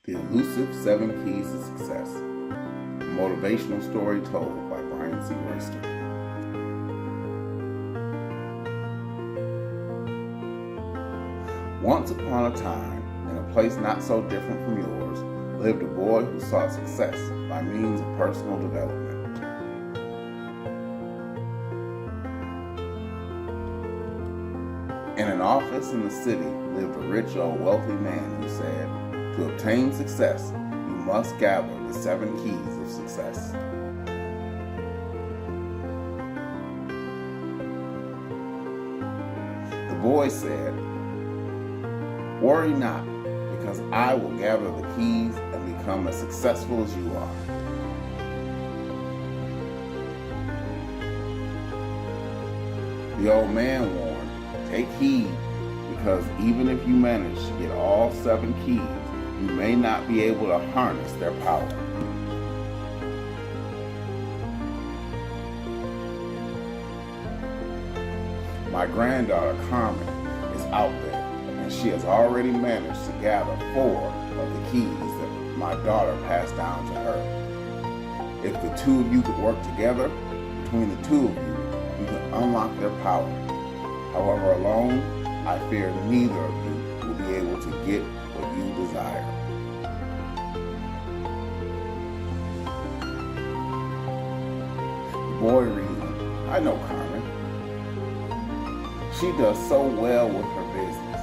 The Elusive 7 Keys to Success. A motivational story told by Brian C. Royster. Once upon a time, in a place not so different from yours, lived a boy who sought success by means of personal development. In an office in the city lived a rich old wealthy man who said, to obtain success, you must gather the 7 keys of success. The boy said, worry not, because I will gather the keys and become as successful as you are. The old man warned, take heed, because even if you manage to get all 7 keys, you may not be able to harness their power. My granddaughter Carmen is out there, and she has already managed to gather 4 of the keys that my daughter passed down to her. If the 2 of you could work together, between the 2 of you can unlock their power. However, alone, I fear neither of you will be able to get what you desire. The boy reasoned, I know Carmen. She does so well with her business.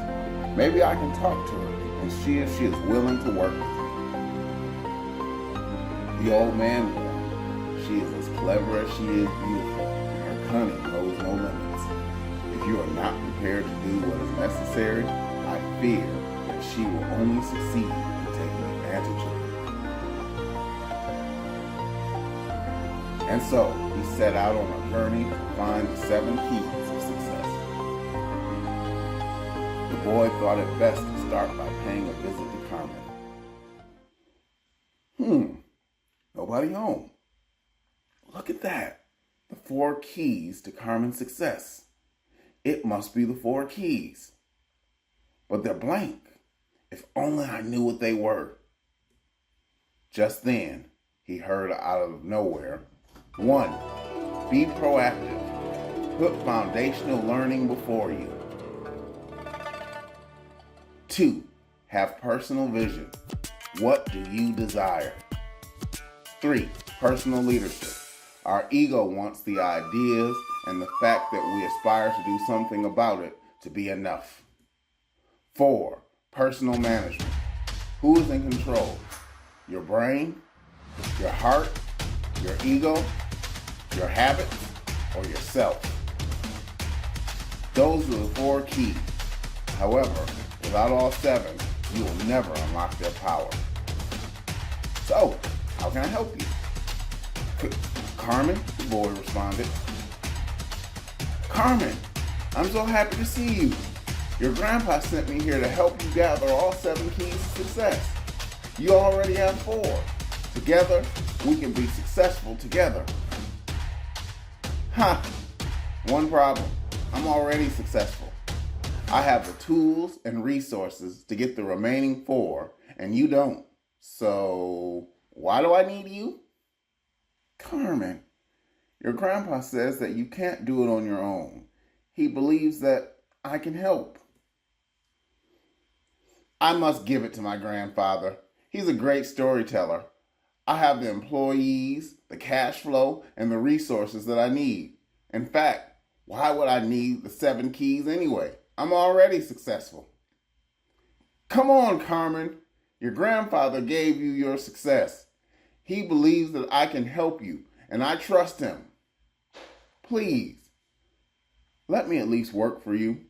Maybe I can talk to her and see if she is willing to work with me. The old man warned, she is as clever as she is beautiful, and her cunning knows no limits. If you are not prepared to do what is necessary, I fear that she will only succeed in taking advantage of you. And so, he set out on a journey to find the 7 keys of success. The boy thought it best to start by paying a visit to Carmen. Nobody home. Look at that. The 4 keys to Carmen's success. It must be the 4 keys. But they're blank. If only I knew what they were. Just then, he heard out of nowhere, 1. Be proactive. Put foundational learning before you. 2. Have personal vision. What do you desire? 3. Personal leadership. Our ego wants the ideas and the fact that we aspire to do something about it to be enough. 4. Personal management. Who is in control? Your brain, your heart, your ego, your habits, or yourself? Those are the 4 keys. However, without all 7, you will never unlock their power. So, how can I help you? Carmen, the boy responded. Carmen, I'm so happy to see you. Your grandpa sent me here to help you gather all 7 keys to success. You already have 4. Together, we can be successful together. One problem. I'm already successful. I have the tools and resources to get the remaining 4, and you don't. So, why do I need you? Carmen, your grandpa says that you can't do it on your own. He believes that I can help. I must give it to my grandfather. He's a great storyteller. I have the employees, the cash flow, and the resources that I need. In fact, why would I need the 7 keys anyway? I'm already successful. Come on, Carmen. Your grandfather gave you your success. He believes that I can help you, and I trust him. Please, let me at least work for you.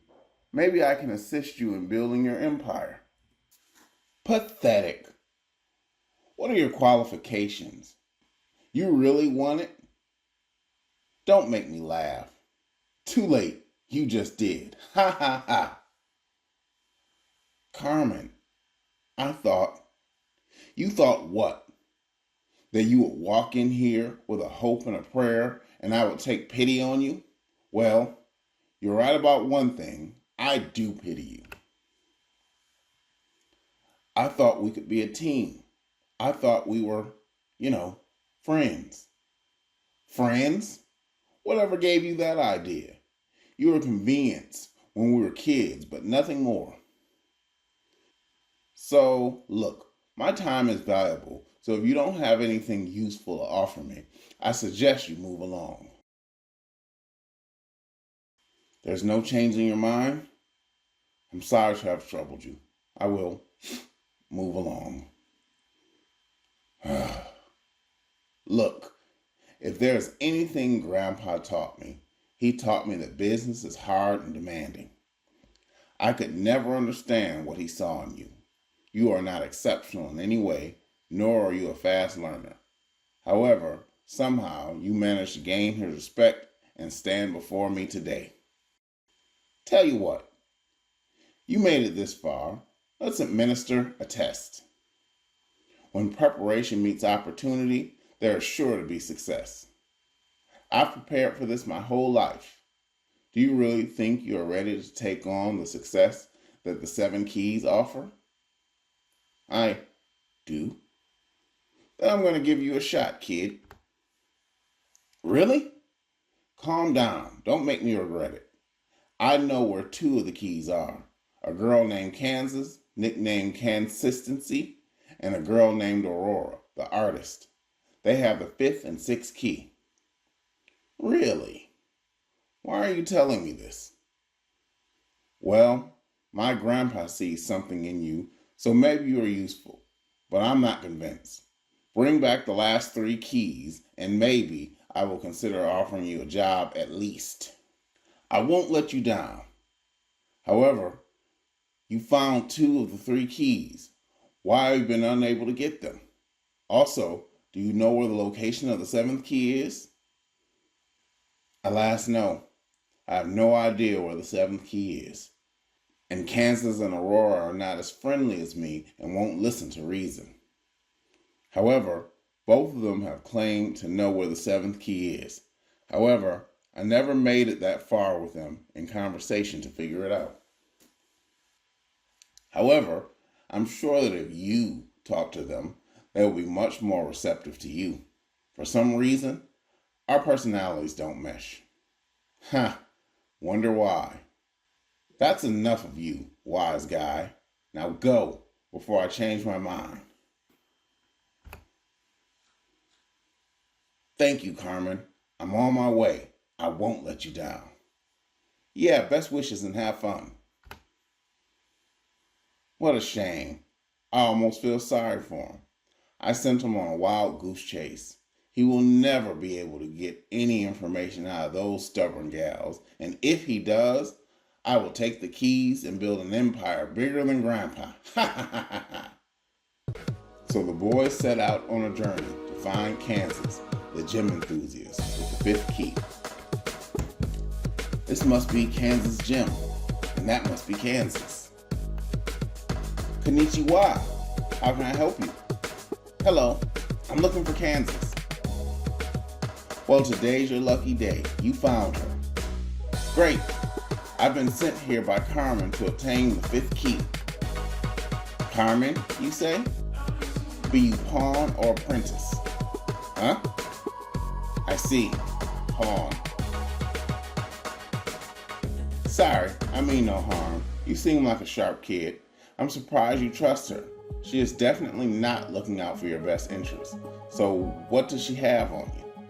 Maybe I can assist you in building your empire. Pathetic. What are your qualifications? You really want it? Don't make me laugh. Too late. You just did. Ha ha ha. Carmen, you thought what? That you would walk in here with a hope and a prayer and I would take pity on you? Well, you're right about one thing. I do pity you. I thought we could be a team. I thought we were, you know, friends. Friends? Whatever gave you that idea? You were convenience when we were kids, but nothing more. So, look, my time is valuable, so if you don't have anything useful to offer me, I suggest you move along. There's no change in your mind? I'm sorry to have troubled you. I will move along. Look, if there's anything Grandpa taught me, he taught me that business is hard and demanding. I could never understand what he saw in you. You are not exceptional in any way, nor are you a fast learner. However, somehow you managed to gain his respect and stand before me today. Tell you what, you made it this far. Let's administer a test. When preparation meets opportunity, there is sure to be success. I've prepared for this my whole life. Do you really think you are ready to take on the success that the 7 keys offer? I do. Then I'm going to give you a shot, kid. Really? Calm down. Don't make me regret it. I know where 2 of the keys are. A girl named Kansas, nicknamed Consistency, and a girl named Aurora, the artist. They have the 5th and 6th key. Really? Why are you telling me this? Well, my grandpa sees something in you, so maybe you are useful, but I'm not convinced. Bring back the last 3 keys, and maybe I will consider offering you a job at least. I won't let you down. However, you found 2 of the 3 keys. Why have you been unable to get them? Also, do you know where the location of the 7th key is? Alas, no. I have no idea where the 7th key is. And Kansas and Aurora are not as friendly as me and won't listen to reason. However, both of them have claimed to know where the 7th key is. However, I never made it that far with them in conversation to figure it out. However, I'm sure that if you talk to them, they will be much more receptive to you. For some reason, our personalities don't mesh. Huh, wonder why. That's enough of you, wise guy. Now go, before I change my mind. Thank you, Carmen. I'm on my way. I won't let you down. Yeah, best wishes and have fun. What a shame. I almost feel sorry for him. I sent him on a wild goose chase. He will never be able to get any information out of those stubborn gals, and if he does, I will take the keys and build an empire bigger than Grandpa. So the boys set out on a journey to find Kansas, the gym enthusiast, with the 5th key. This must be Kansas' gym, and that must be Kansas. Konnichiwa. How can I help you? Hello, I'm looking for Kansas. Well, today's your lucky day. You found her. Great. I've been sent here by Carmen to obtain the 5th key. Carmen, you say? Be you pawn or apprentice? Huh? I see. Pawn. Sorry, I mean no harm. You seem like a sharp kid. I'm surprised you trust her. She is definitely not looking out for your best interests. So what does she have on you?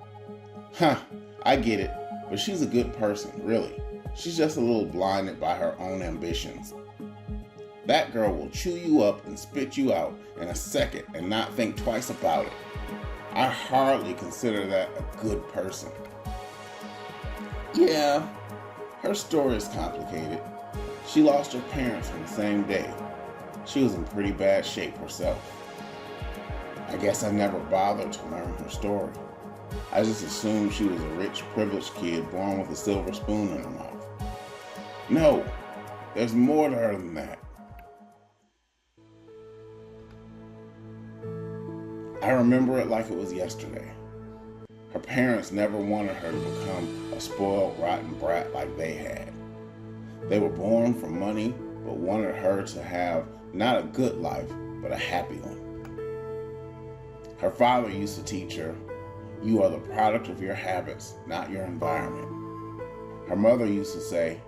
Huh, I get it, but she's a good person, really. She's just a little blinded by her own ambitions. That girl will chew you up and spit you out in a second and not think twice about it. I hardly consider that a good person. Yeah, her story is complicated. She lost her parents on the same day. She was in pretty bad shape herself. I guess I never bothered to learn her story. I just assumed she was a rich, privileged kid born with a silver spoon in her mouth. No, there's more to her than that. I remember it like it was yesterday. Her parents never wanted her to become a spoiled, rotten brat like they had. They were born for money, but wanted her to have not a good life, but a happy one. Her father used to teach her, "You are the product of your habits, not your environment." Her mother used to say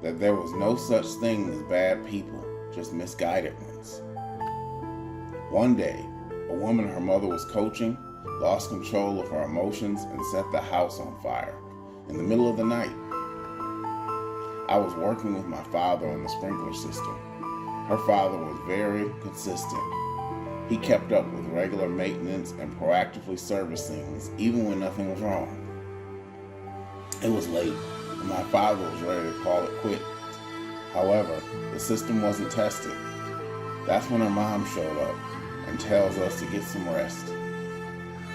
that there was no such thing as bad people, just misguided ones. One day, a woman her mother was coaching lost control of her emotions and set the house on fire in the middle of the night. I was working with my father on the sprinkler system. Her father was very consistent. He kept up with regular maintenance and proactively serviced things even when nothing was wrong. It was late, and my father was ready to call it quits. However, the system wasn't tested. That's when her mom showed up and tells us to get some rest.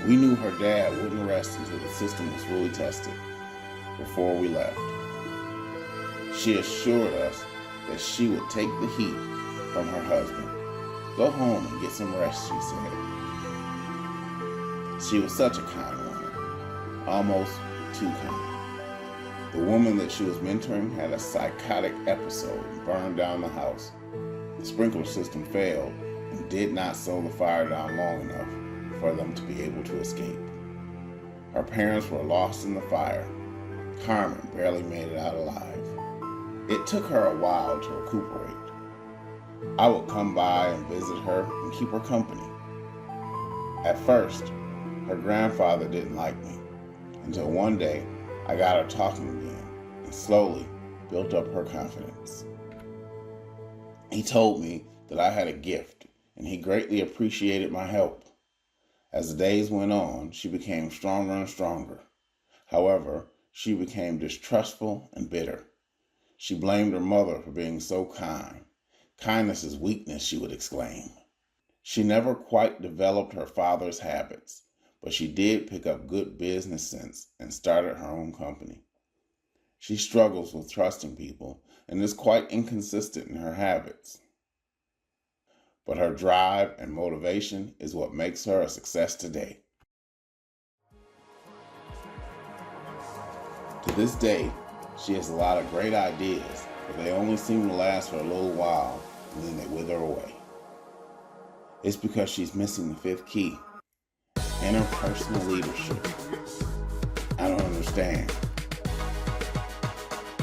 We knew her dad wouldn't rest until the system was fully tested before we left. She assured us that she would take the heat from her husband. "Go home and get some rest," she said. She was such a kind woman, almost too kind. The woman that she was mentoring had a psychotic episode and burned down the house. The sprinkler system failed and did not slow the fire down long enough for them to be able to escape. Her parents were lost in the fire. Carmen barely made it out alive. It took her a while to recuperate. I would come by and visit her and keep her company. At first, her grandfather didn't like me, until one day I got her talking again and slowly built up her confidence. He told me that I had a gift and he greatly appreciated my help. As the days went on, she became stronger and stronger. However, she became distrustful and bitter. She blamed her mother for being so kind. "Kindness is weakness," she would exclaim. She never quite developed her father's habits, but she did pick up good business sense and started her own company. She struggles with trusting people and is quite inconsistent in her habits. But her drive and motivation is what makes her a success today. To this day, she has a lot of great ideas, but they only seem to last for a little while and then they wither away. It's because she's missing the fifth key, interpersonal leadership. I don't understand.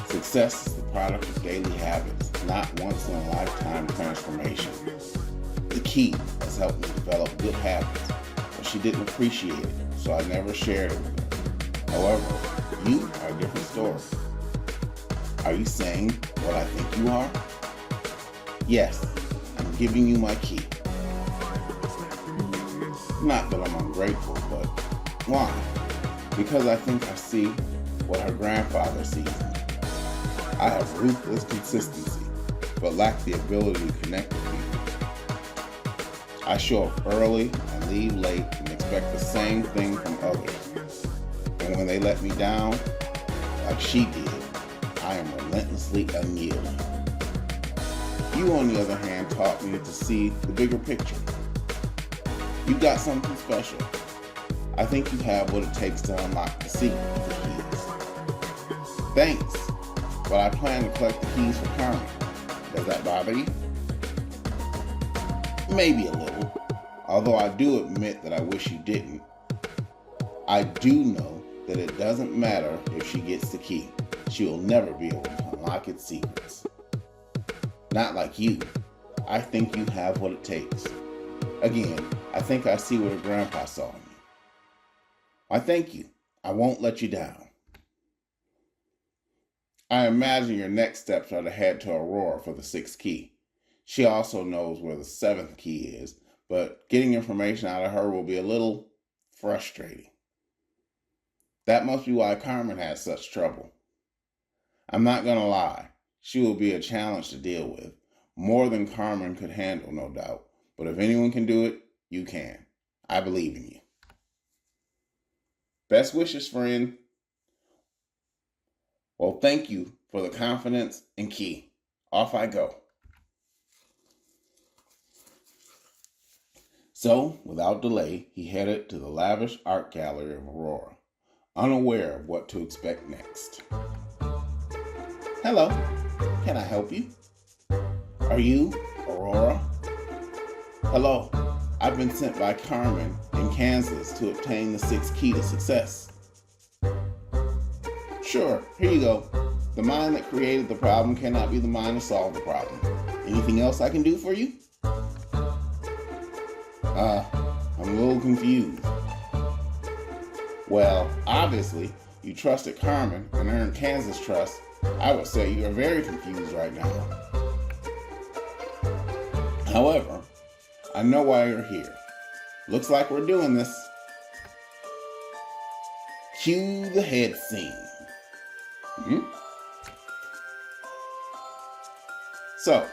Success is the product of daily habits, not once-in-a-lifetime transformation. The key has helped me develop good habits, but she didn't appreciate it, so I never shared it with her. However, you are a different story. Are you saying what I think you are? Yes, I'm giving you my key. Not that I'm ungrateful, but why? Because I think I see what her grandfather sees in me. I have ruthless consistency, but lack the ability to connect with people. I show up early and leave late and expect the same thing from others. And when they let me down, like she did, I am relentlessly unyielding. You, on the other hand, taught me to see the bigger picture. You got something special. I think you have what it takes to unlock the secret of the keys. Thanks, but I plan to collect the keys for Carmen. Does that bother you? Maybe a little, although I do admit that I wish you didn't. I do know that it doesn't matter if she gets the key. She will never be able to unlock its secrets. Not like you. I think you have what it takes. Again, I think I see what her grandpa saw in you. I thank you. I won't let you down. I imagine your next steps are to head to Aurora for the sixth key. She also knows where the seventh key is, but getting information out of her will be a little frustrating. That must be why Carmen has such trouble. I'm not going to lie. She will be a challenge to deal with. More than Carmen could handle, no doubt. But if anyone can do it, you can. I believe in you. Best wishes, friend. Well, thank you for the confidence and key. Off I go. So, without delay, he headed to the lavish art gallery of Aurora, unaware of what to expect next. Hello, can I help you? Are you Aurora? Hello, I've been sent by Carmen in Kansas to obtain the sixth key to success. Sure, here you go. The mind that created the problem cannot be the mind to solve the problem. Anything else I can do for you? I'm a little confused. Well, obviously, you trusted Carmen and earned Kansas trust. I would say you are very confused right now. However, I know why you're here. Looks like we're doing this. Cue the head scene. So,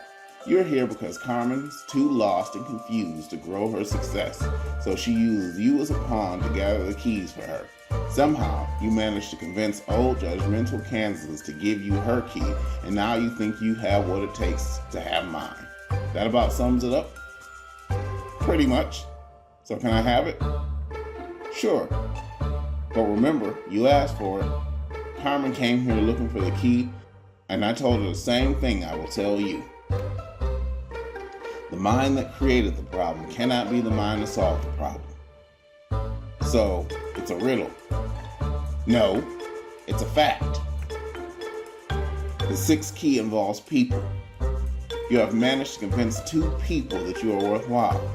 you're here because Carmen's too lost and confused to grow her success, so she uses you as a pawn to gather the keys for her. Somehow, you managed to convince old judgmental Kansas to give you her key, and now you think you have what it takes to have mine. That about sums it up? Pretty much. So can I have it? Sure. But remember, you asked for it. Carmen came here looking for the key, and I told her the same thing I will tell you. The mind that created the problem cannot be the mind to solve the problem. So, it's a riddle. No, it's a fact. The sixth key involves people. You have managed to convince 2 people that you are worthwhile.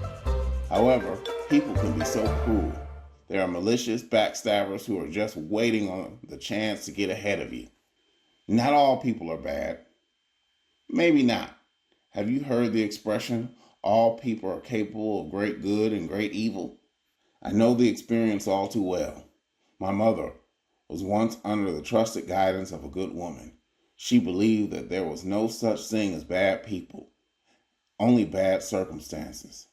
However, people can be so cruel. They are malicious backstabbers who are just waiting on the chance to get ahead of you. Not all people are bad. Maybe not. Have you heard the expression, all people are capable of great good and great evil? I know the experience all too well. My mother was once under the trusted guidance of a good woman. She believed that there was no such thing as bad people, only bad circumstances.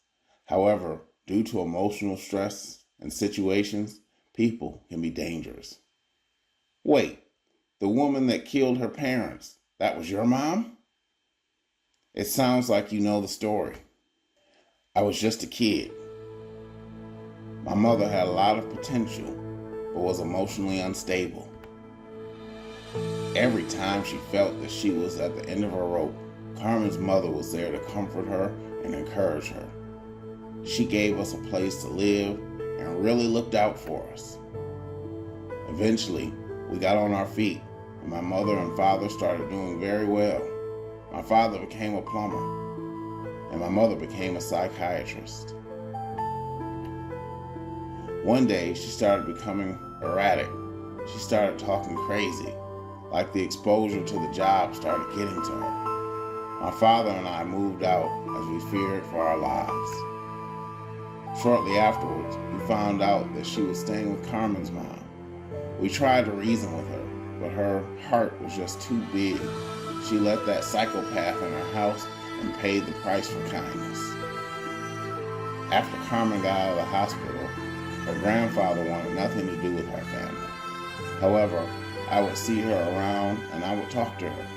However, due to emotional stress and situations, people can be dangerous. Wait, the woman that killed her parents, that was your mom? It sounds like you know the story. I was just a kid. My mother had a lot of potential, but was emotionally unstable. Every time she felt that she was at the end of her rope, Carmen's mother was there to comfort her and encourage her. She gave us a place to live and really looked out for us. Eventually, we got on our feet, and my mother and father started doing very well. My father became a plumber, and my mother became a psychiatrist. One day, she started becoming erratic. She started talking crazy, like the exposure to the job started getting to her. My father and I moved out as we feared for our lives. Shortly afterwards, we found out that she was staying with Carmen's mom. We tried to reason with her, but her heart was just too big. She let that psychopath in her house and paid the price for kindness. After Carmen got out of the hospital, her grandfather wanted nothing to do with her family. However, I would see her around and I would talk to her.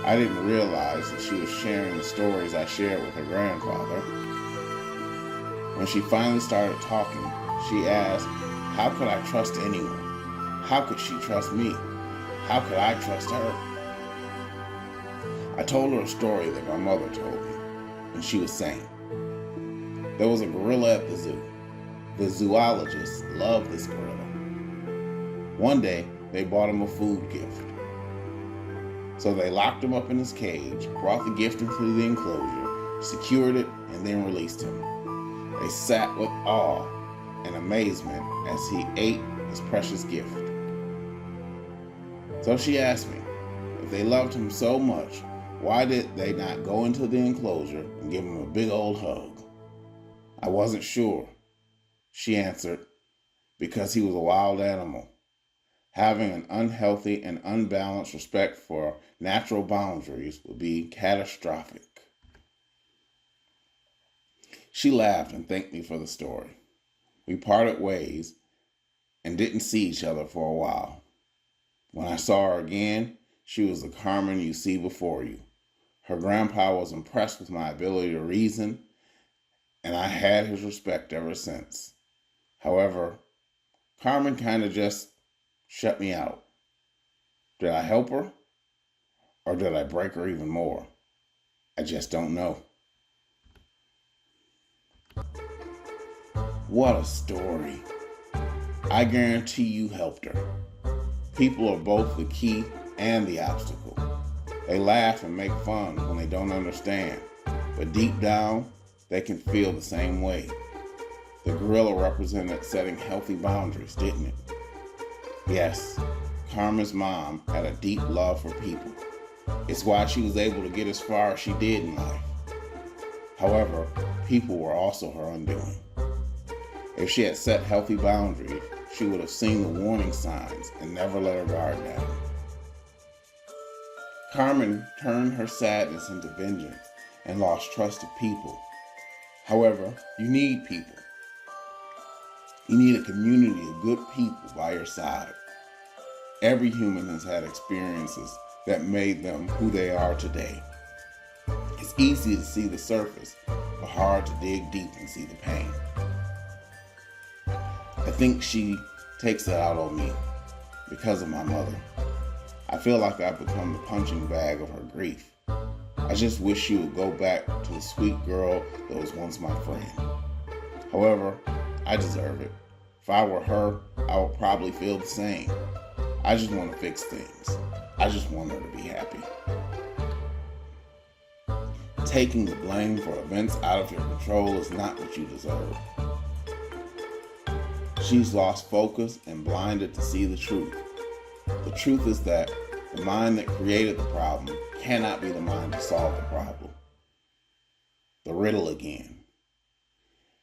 I didn't realize that she was sharing the stories I shared with her grandfather. When she finally started talking, she asked, how could I trust anyone? How could she trust me? How could I trust her? I told her a story that my mother told me, and she was saying, there was a gorilla at the zoo. The zoologist loved this gorilla. One day, they bought him a food gift. So they locked him up in his cage, brought the gift into the enclosure, secured it, and then released him. They sat with awe and amazement as he ate his precious gift. So she asked me, if they loved him so much, why did they not go into the enclosure and give him a big old hug? I wasn't sure. She answered, because he was a wild animal. Having an unhealthy and unbalanced respect for natural boundaries would be catastrophic. She laughed and thanked me for the story. We parted ways and didn't see each other for a while. When I saw her again, she was the Carmen you see before you. Her grandpa was impressed with my ability to reason, and I had his respect ever since. However, Carmen kind of just shut me out. Did I help her? Or did I break her even more? I just don't know. What a story. I guarantee you helped her. People are both the key and the obstacle. They laugh and make fun when they don't understand, but deep down, they can feel the same way. The gorilla represented setting healthy boundaries, didn't it? Yes, Carmen's mom had a deep love for people. It's why she was able to get as far as she did in life. However, people were also her undoing. If she had set healthy boundaries, she would have seen the warning signs and never let her guard down. Carmen turned her sadness into vengeance and lost trust of people. However, you need people. You need a community of good people by your side. Every human has had experiences that made them who they are today. It's easy to see the surface, but hard to dig deep and see the pain. I think she takes it out on me because of my mother. I feel like I've become the punching bag of her grief. I just wish she would go back to the sweet girl that was once my friend. However, I deserve it. If I were her, I would probably feel the same. I just want to fix things. I just want her to be happy. Taking the blame for events out of your control is not what you deserve. She's lost focus and blinded to see the truth. The truth is that the mind that created the problem cannot be the mind to solve the problem. The riddle again.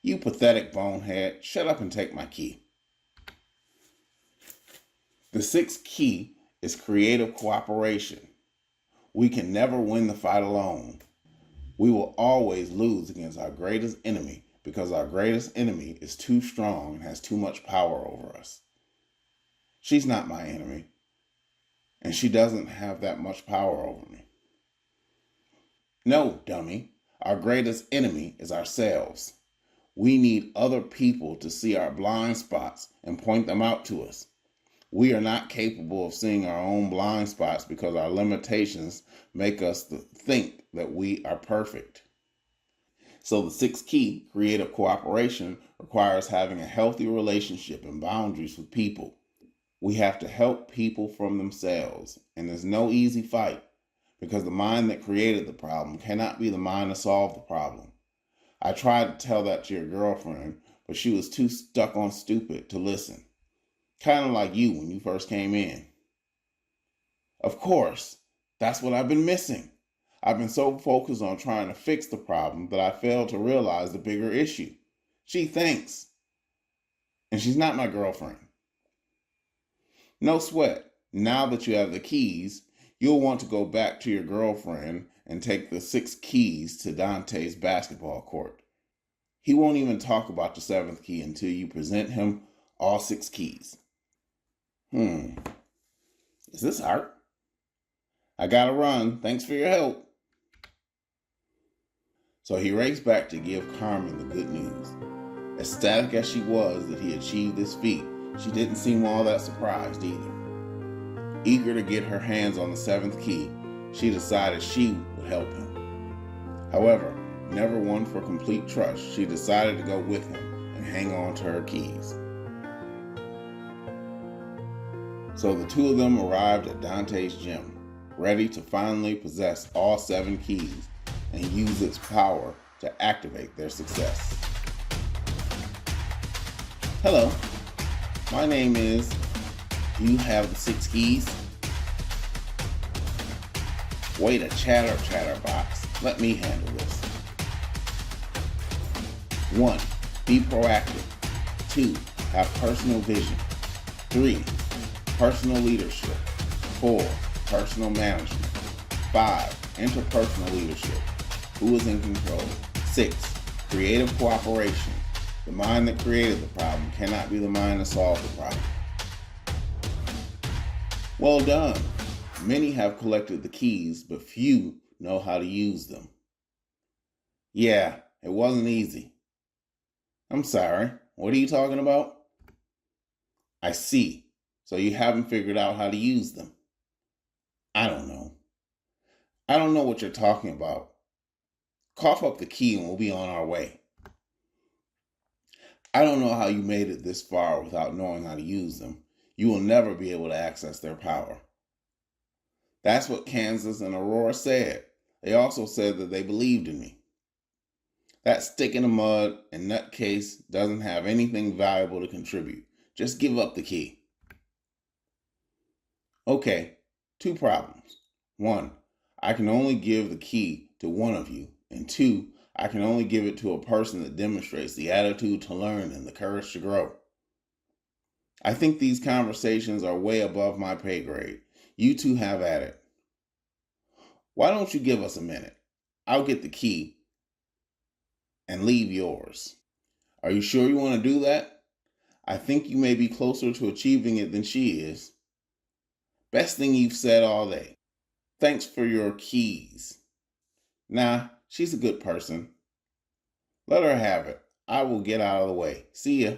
You pathetic bonehead, shut up and take my key. The sixth key is creative cooperation. We can never win the fight alone. We will always lose against our greatest enemy because our greatest enemy is too strong and has too much power over us. She's not my enemy, and she doesn't have that much power over me. No, dummy, our greatest enemy is ourselves. We need other people to see our blind spots and point them out to us. We are not capable of seeing our own blind spots because our limitations make us think that we are perfect. So the sixth key, creative cooperation, requires having a healthy relationship and boundaries with people. We have to help people from themselves, and there's no easy fight because the mind that created the problem cannot be the mind to solve the problem. I tried to tell that to your girlfriend, but she was too stuck on stupid to listen. Kind of like you when you first came in. Of course, that's what I've been missing. I've been so focused on trying to fix the problem that I failed to realize the bigger issue. She thinks. And she's not my girlfriend. No sweat. Now that you have the keys, you'll want to go back to your girlfriend and take the 6 keys to Dante's basketball court. He won't even talk about the 7th key until you present him all 6 keys. Is this art? I gotta run. Thanks for your help. So he raced back to give Carmen the good news. Ecstatic as she was that he achieved this feat, she didn't seem all that surprised either. Eager to get her hands on the 7th key, she decided she would help him. However, never one for complete trust, she decided to go with him and hang on to her keys. So the two of them arrived at Dante's gym, ready to finally possess all 7 keys and use its power to activate their success. Hello, my name is... Do you have the 6 keys? Wait a chatterbox. Let me handle this. 1. Be proactive. 2. Have personal vision. 3. Personal leadership. 4. Personal management. 5. Interpersonal leadership. Who is in control? 6. Creative cooperation. The mind that created the problem cannot be the mind to solve the problem. Well done. Many have collected the keys, but few know how to use them. Yeah, it wasn't easy. I'm sorry. What are you talking about? I see. So you haven't figured out how to use them. I don't know. I don't know what you're talking about. Cough up the key and we'll be on our way. I don't know how you made it this far without knowing how to use them. You will never be able to access their power. That's what Kansas and Aurora said. They also said that they believed in me. That stick in the mud and nutcase doesn't have anything valuable to contribute. Just give up the key. Okay, 2 problems. 1, I can only give the key to one of you. And 2, I can only give it to a person that demonstrates the attitude to learn and the courage to grow. I think these conversations are way above my pay grade. You two have at it. Why don't you give us a minute? I'll get the key and leave yours. Are you sure you want to do that? I think you may be closer to achieving it than she is. Best thing you've said all day. Thanks for your keys. Nah, she's a good person. Let her have it. I will get out of the way. See ya.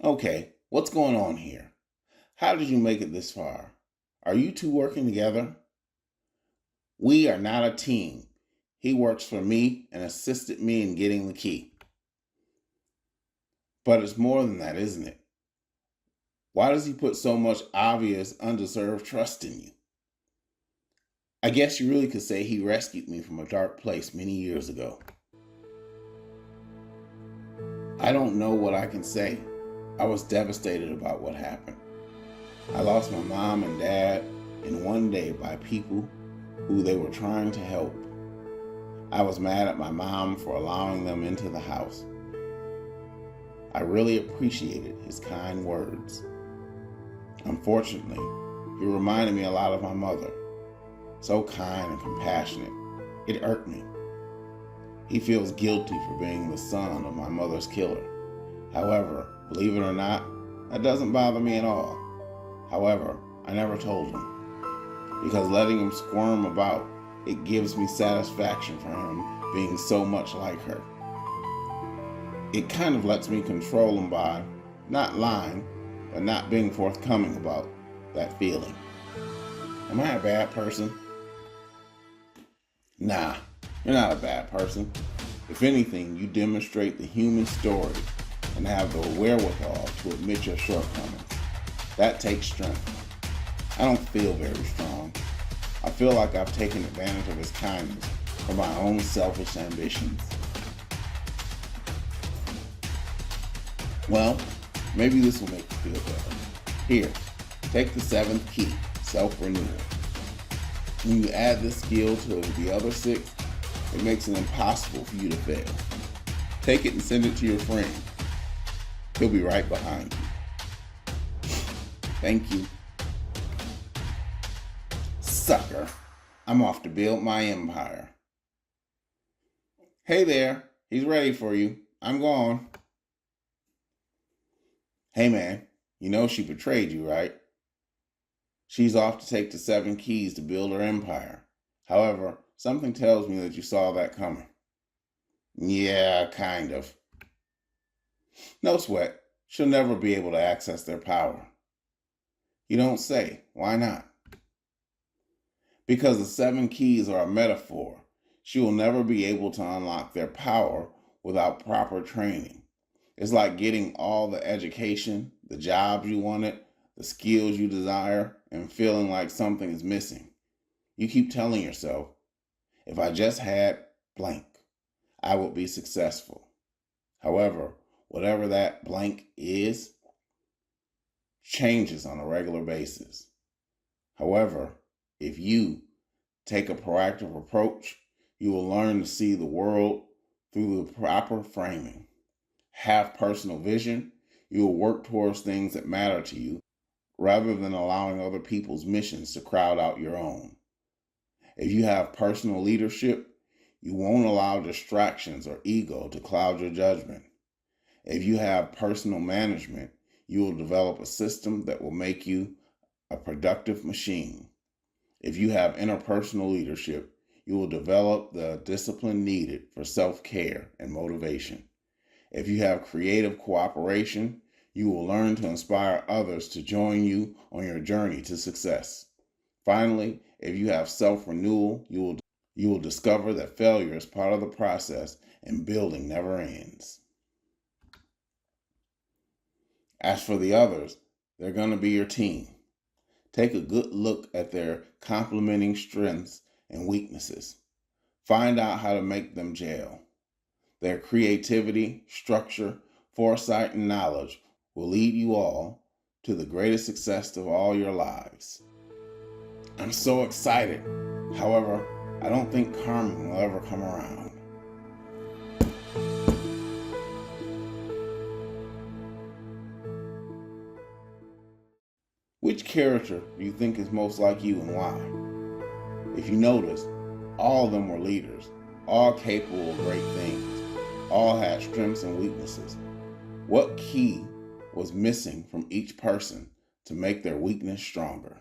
Okay, what's going on here? How did you make it this far? Are you two working together? We are not a team. He works for me and assisted me in getting the key. But it's more than that, isn't it? Why does he put so much obvious, undeserved trust in you? I guess you really could say he rescued me from a dark place many years ago. I don't know what I can say. I was devastated about what happened. I lost my mom and dad in one day by people who they were trying to help. I was mad at my mom for allowing them into the house. I really appreciated his kind words. Unfortunately, he reminded me a lot of my mother. So kind and compassionate. It irked me. He feels guilty for being the son of my mother's killer. However, believe it or not, that doesn't bother me at all. However, I never told him. Because letting him squirm about, it gives me satisfaction for him being so much like her. It kind of lets me control him by not lying, but not being forthcoming about that feeling. Am I a bad person? Nah, you're not a bad person. If anything, you demonstrate the human story and have the wherewithal to admit your shortcomings. That takes strength. I don't feel very strong. I feel like I've taken advantage of his kindness for my own selfish ambitions. Well, maybe this will make you feel better. Here, take the 7th key, self-renewal. When you add this skill to the other 6, it makes it impossible for you to fail. Take it and send it to your friend. He'll be right behind you. Thank you. Sucker. I'm off to build my empire. Hey there. He's ready for you. I'm gone. Hey man, you know she betrayed you, right? She's off to take the 7 keys to build her empire. However, something tells me that you saw that coming. Yeah, kind of. No sweat. She'll never be able to access their power. You don't say. Why not? Because the 7 keys are a metaphor. She will never be able to unlock their power without proper training. It's like getting all the education, the jobs you wanted, the skills you desire, and feeling like something is missing. You keep telling yourself, if I just had blank, I would be successful. However, whatever that blank is, changes on a regular basis. However, if you take a proactive approach, you will learn to see the world through the proper framing. Have personal vision, you will work towards things that matter to you rather than allowing other people's missions to crowd out your own. If you have personal leadership, you won't allow distractions or ego to cloud your judgment. If you have personal management, you will develop a system that will make you a productive machine. If you have interpersonal leadership, you will develop the discipline needed for self-care and motivation. If you have creative cooperation, you will learn to inspire others to join you on your journey to success. Finally, if you have self-renewal, you will discover that failure is part of the process and building never ends. As for the others, they're going to be your team. Take a good look at their complementing strengths and weaknesses. Find out how to make them gel. Their creativity, structure, foresight, and knowledge will lead you all to the greatest success of all your lives. I'm so excited. However, I don't think Carmen will ever come around. Which character do you think is most like you and why? If you notice, all of them were leaders, all capable of great things, all had strengths and weaknesses. What key was missing from each person to make their weakness stronger?